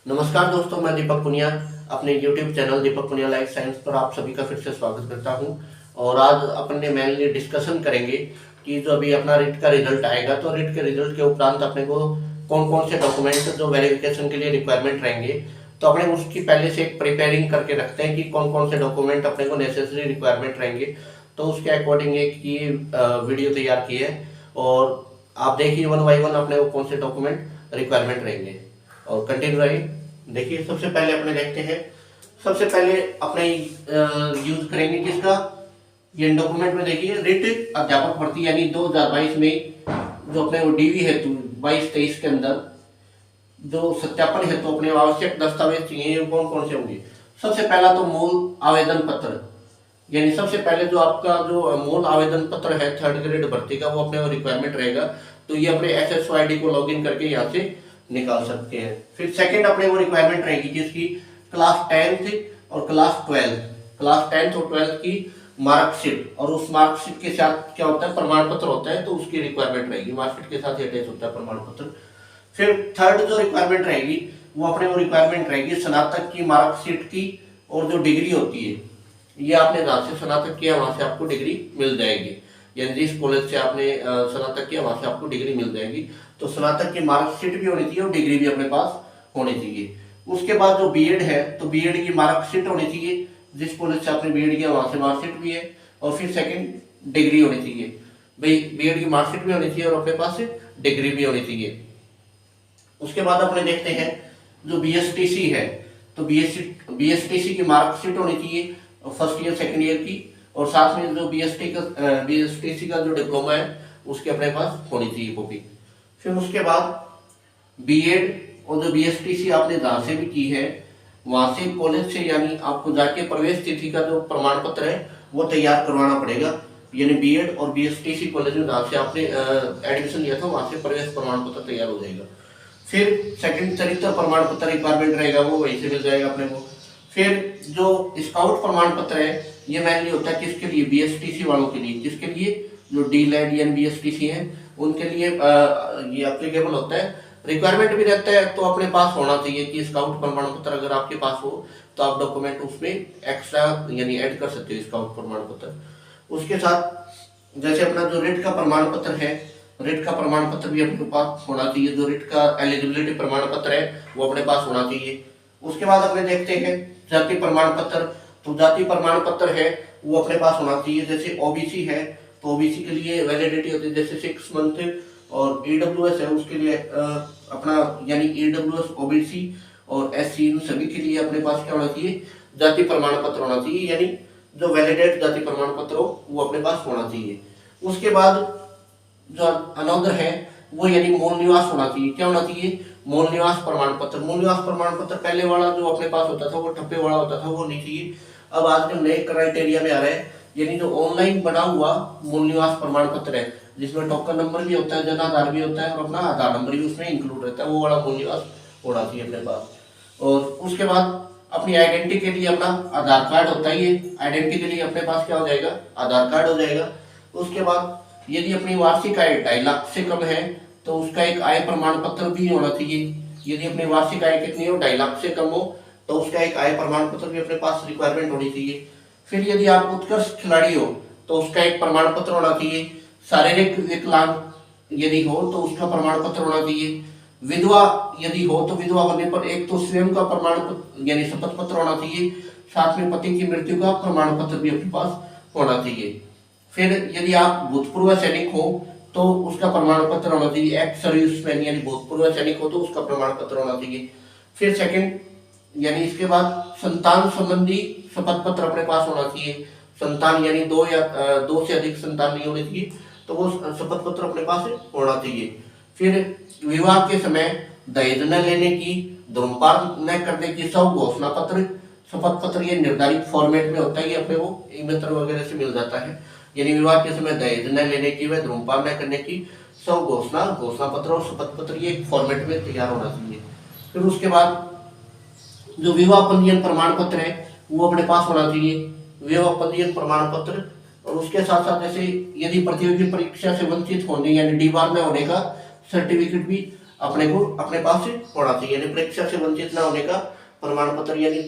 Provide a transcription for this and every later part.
नमस्कार दोस्तों, मैं दीपक पुनिया अपने YouTube चैनल दीपक पुनिया लाइफ साइंस पर आप सभी का फिर से स्वागत करता हूं। और आज अपन ने मेनली डिस्कशन करेंगे कि जो अभी अपना रिट का रिजल्ट आएगा, तो रिट के रिजल्ट के उपरांत अपने को कौन कौन से डॉक्यूमेंट जो वेरिफिकेशन के लिए रिक्वायरमेंट रहेंगे, तो अपने उसकी पहले से एक प्रिपेयरिंग करके रखते हैं कि कौन कौन से डॉक्यूमेंट अपने को नेसेसरी रिक्वायरमेंट रहेंगे। तो उसके अकॉर्डिंग एक ये वीडियो तैयार की है और आप देखिए वन बाई वन अपने को कौन से डॉक्यूमेंट रिक्वायरमेंट रहेंगे और कंटिन्यू रहिए। देखिए सबसे पहले अपने देखते हैं, सबसे पहले अपने यूज करेंगे किसका, ये डॉक्यूमेंट में देखिए रिट अध्यापक भर्ती यानी 2022 में जो अपने वो डीवी हेतु 22-23 के अंदर जो सत्यापन हेतु अपने आवश्यक दस्तावेज चाहिए कौन कौन से होंगे। सबसे पहला तो मूल आवेदन पत्र, यानी सबसे पहले जो आपका जो मूल आवेदन पत्र है 3rd ग्रेड भर्ती का, वो अपने रिक्वायरमेंट रहेगा। तो ये अपने SSO को लॉगिन करके यहाँ से निकाल सकते हैं। फिर सेकंड अपने वो रिक्वायरमेंट रहेगी जिसकी क्लास 10th और क्लास 10th और 12th की मार्कशीट, और उस मार्कशीट के साथ क्या होता है, प्रमाण पत्र होता है, तो उसकी रिक्वायरमेंट रहेगी। मार्कशीट के साथ अटैच होता है प्रमाण पत्र। फिर थर्ड जो रिक्वायरमेंट रहेगी वो अपने वो रिक्वायरमेंट रहेगी स्नातक की मार्कशीट की, और जो डिग्री होती है ये आपने जहाँ से स्नातक किया वहां से आपको डिग्री मिल जाएगी, यानी जिस कॉलेज से आपने स्नातक किया वहां से आपको डिग्री मिल जाएगी। तो स्नातक की मार्कशीट भी होनी चाहिए और डिग्री भी अपने पास होनी चाहिए। उसके बाद जो बीएड है, तो बीएड की मार्कशीट होनी चाहिए, जिस कॉलेज से आपने बीएड किया वहां से मार्कशीट भी है, और फिर सेकंड डिग्री होनी चाहिए। भाई बीएड की मार्कशीट भी होनी चाहिए और अपने पास डिग्री भी होनी चाहिए। उसके बाद अपने देखते हैं जो बीएसटीसी है, तो बीएसटीसी की मार्कशीट होनी चाहिए फर्स्ट ईयर सेकंड ईयर की, और साथ में जो बीएसटीसी का जो डिप्लोमा है उसके अपने पास होनी चाहिए कॉपी। फिर उसके बाद बीएड और जो बीएसटीसी आपने जहाँ से भी की है वहां से कॉलेज से, यानी आपको जाके प्रवेश तिथि का जो प्रमाण पत्र है वो तैयार करवाना पड़ेगा। यानी बीएड और बीएसटीसी कॉलेज में जहाँ से आपने एडमिशन लिया था वहां से प्रवेश प्रमाण पत्र तैयार हो जाएगा। फिर सेकंड चरित्र प्रमाण पत्र रिक्वायरमेंट रहेगा, वो वहीं से मिल जाएगा अपने को। फिर जो स्काउट प्रमाण पत्र है ये मेनली होता है किसके लिए, बीएसटीसी वालों के लिए, जिसके लिए जो डीलैड यानी बीएसटीसी है उनके लिए ये एप्लीकेबल होता है। रिक्वायरमेंट भी रहता है, तो अपने पास होना चाहिए कि स्काउट प्रमाण पत्र अगर आपके पास हो तो आप डॉक्यूमेंट उसमें एक्स्ट्रा यानी ऐड कर सकते हो स्काउट प्रमाण पत्र। उसके साथ जैसे अपना जो रिट का प्रमाण पत्र है, रिट का प्रमाण पत्र भी अपने पास होना चाहिए। जो रिट का एलिजिबिलिटी प्रमाण पत्र है वो अपने पास होना चाहिए। उसके बाद अपने देखते हैं जाति प्रमाण पत्र, तो जाति प्रमाण पत्र है वो अपने पास होना चाहिए। जैसे ओबीसी है तो ओबीसी के लिए वैलिडिटी होती है जैसे 6 मंथ, और ईडब्ल्यूएस है उसके लिए अपना यानी ईडब्ल्यूएस ओबीसी और एससी इन सभी के लिए अपने पास क्या होना चाहिए, जाति प्रमाण पत्र होना चाहिए, यानी जो वैलिडेट जाति प्रमाण पत्र हो वो अपने पास होना चाहिए। उसके बाद जो अनदर है वो यानी मूल निवास होना चाहिए। क्या होना चाहिए, मूल निवास प्रमाण पत्र। मूल निवास प्रमाण पत्र पहले वाला जो अपने पास होता था वो ठप्पे वाला होता था, वो नहीं चाहिए। अब आजकल नए क्राइटेरिया में आ रहा है, यानी जो ऑनलाइन बना हुआ मूल निवास प्रमाण पत्र है जिसमें टोकन नंबर भी होता है, जन आधार भी होता है और अपना आधार नंबर भी उसमें इंक्लूड रहता है, वो वाला मूल निवास होना चाहिए अपने पास। और उसके बाद अपनी आइडेंटिटी के लिए अपना आधार कार्ड होता है, ये आइडेंटिटी के लिए अपने पास क्या हो जाएगा, आधार कार्ड हो जाएगा। उसके बाद यदि अपनी वार्षिक आय 2.5 लाख से कम है तो उसका एक आय प्रमाण पत्र भी होना चाहिए। यदि अपनी वार्षिक आय कितनी हो, 2.5 लाख से कम हो, तो उसका एक आय प्रमाण पत्र भी अपने पास रिक्वायरमेंट होनी चाहिए। फिर यदि आप उत्कृष्ट खिलाड़ी हो तो उसका एक प्रमाण पत्र होना चाहिए। शारीरिक विकलांग यदि हो तो उसका प्रमाण पत्र होना चाहिए। विधवा यदि हो तो विधवा होने पर एक तो स्वयं का प्रमाण पत्र यानी शपथ पत्र होना चाहिए, साथ में पति की मृत्यु का प्रमाण पत्र भी अपने पास होना चाहिए। फिर यदि आप भूतपूर्व सैनिक हो तो उसका प्रमाण पत्र होना चाहिए। एक्स सर्विसमैन यानी भूतपूर्व सैनिक हो तो उसका प्रमाण पत्र होना चाहिए। फिर सेकंड यानी इसके बाद संतान संबंधी शपथ पत्र अपने पास होना चाहिए। संतान यानी 2 से अधिक संतान नहीं होनी चाहिए, तो वो शपथ पत्र अपने पास होना चाहिए। फिर विवाह के समय दहेज न लेने की, धूम्रपान न करने की सब घोषणा पत्र, शपथ पत्र ये निर्धारित फॉर्मेट में होता है, ये अपने वो ई मित्र वगैरह से मिल जाता है। यानी विवाह के समय दहेज न लेने की व धूम्रपान न करने की सब घोषणा पत्र और शपथ पत्र ये फॉर्मेट में तैयार होना चाहिए। फिर उसके बाद जो विवाह पंजीयन प्रमाण पत्र है वो अपने पास होना चाहिए, विवाह पंजीयन प्रमाण पत्र। और उसके साथ साथ जैसे यदि प्रतियोगी परीक्षा से वंचित होने यानी डीबार में होने का सर्टिफिकेट भी अपने को अपने पास से होना चाहिए, यानी परीक्षा से वंचित ना होने का प्रमाण पत्र, यानी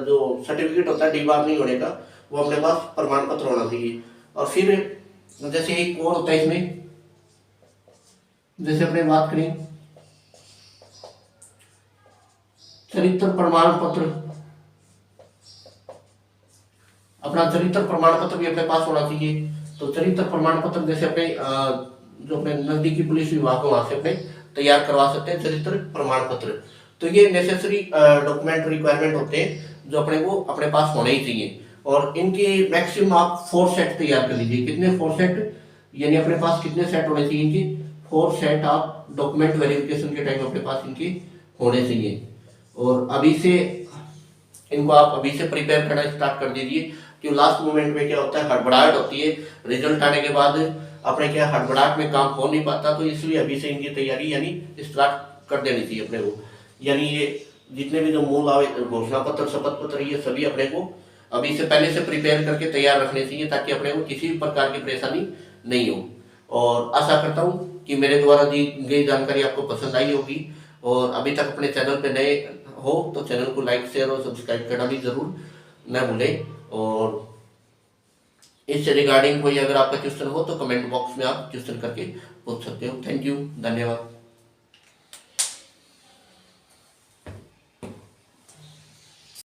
जो सर्टिफिकेट होता है डी बार नहीं होने का, वो अपने पास प्रमाण पत्र होना चाहिए। और फिर जैसे एक और होता है इसमें, जैसे अपने बात करें चरित्र प्रमाण पत्र, अपना चरित्र प्रमाण पत्र भी अपने पास होना चाहिए। तो चरित्र प्रमाण पत्र जैसे अपने जो अपने नजदीकी पुलिस विभाग वहां से अपने तैयार करवा सकते हैं चरित्र प्रमाण पत्र। तो ये नेसेसरी डॉक्यूमेंट रिक्वायरमेंट होते हैं जो अपने को अपने पास होने ही चाहिए। और इनकी मैक्सिमम आप 4 सेट तैयार कर लीजिए। कितने 4 सेट, यानी अपने पास कितने सेट होने चाहिए इनके? 4 सेट आप डॉक्यूमेंट वेरिफिकेशन के टाइम अपने पास इनके होने चाहिए। और अभी से इनको आप अभी से प्रिपेयर करना स्टार्ट कर दीजिए, क्योंकि लास्ट मोमेंट में क्या होता है, हड़बड़ाहट होती है, रिजल्ट आने के बाद अपने क्या हड़बड़ाहट में काम हो नहीं पाता। तो इसलिए अभी से इनकी तैयारी यानी स्टार्ट कर देनी चाहिए अपने को। यानी ये जितने भी जो मूल आवे घोषणा पत्र, शपथ पत्र, ये सभी अपने को अभी से पहले से प्रिपेयर करके तैयार रखने चाहिए, ताकि अपने को किसी भी प्रकार की परेशानी नहीं हो। और आशा करता हूँ कि मेरे द्वारा दी गई जानकारी आपको पसंद आई होगी। और अभी तक अपने चैनल पे नए हो तो चैनल को लाइक, शेयर और सब्सक्राइब करना भी जरूर न भूलें। और इससे रिगार्डिंग कोई अगर आपका क्वेश्चन हो तो कमेंट बॉक्स में आप क्वेश्चन करके पूछ सकते हो। थैंक यू, धन्यवाद।